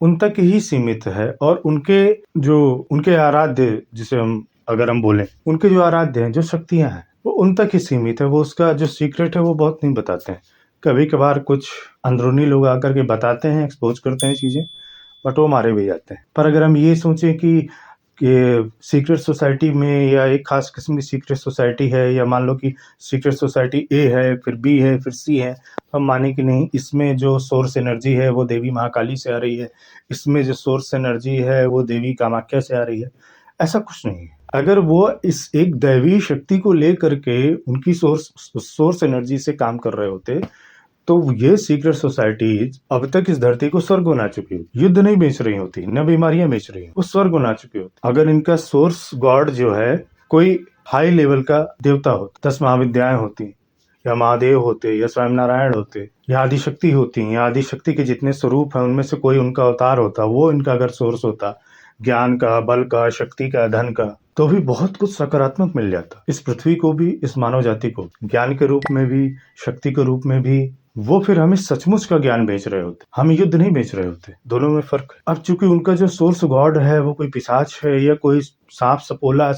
उन तक ही सीमित है और उनके आराध्य जिसे अगर हम बोलें, उनके जो आराध्य हैं, जो शक्तियाँ हैं, वो उन तक ही सीमित है। वो उसका जो सीक्रेट है वो बहुत नहीं बताते हैं। कभी-कभार कुछ अंदरूनी लोग आकर के बताते हैं, एक्सपोज़ करते हैं चीज़ें, बट वो मारे भी जाते हैं। पर अगर हम ये सोचें कि सीक्रेट सोसाइटी में या एक खास किस्म की सीक्रेट सोसाइटी है, या मान लो कि सीक्रेट सोसाइटी ए है, फिर बी है, फिर सी है, हम माने कि नहीं, इसमें जो सोर्स एनर्जी है वो देवी महाकाली से आ रही है, इसमें जो सोर्स एनर्जी है वो देवी कामाख्या से आ रही है। ऐसा कुछ नहीं है। अगर वो इस एक दैवी शक्ति को लेकर के उनकी सोर्स एनर्जी से काम कर रहे होते, तो ये सीक्रेट सोसाइटीज अब तक इस धरती को स्वर्ग बना चुकी होती। युद्ध नहीं बेच रही होती, न बीमारियां बेच रही, वो स्वर्ग बना चुकी होती। अगर इनका सोर्स गॉड जो है कोई हाई लेवल का देवता होता, 10 महाविद्याएं होती, या महादेव होते, या स्वयं नारायण होते, या आदिशक्ति होती, या आदिशक्ति के जितने स्वरूप हैं उनमें से कोई उनका अवतार होता, वो इनका अगर सोर्स होता, ज्ञान का, बल का, शक्ति का, धन का, तो भी बहुत कुछ सकारात्मक मिल जाता इस पृथ्वी को भी, इस मानव जाति को, ज्ञान के रूप में भी, शक्ति के रूप में भी। वो फिर हमें सचमुच का ज्ञान बेच रहे होते, हम युद्ध नहीं बेच रहे होते। दोनों में फर्क है। अब चूंकि उनका जो सोर्स गॉड है वो कोई पिशाच है या कोई सांप सपोला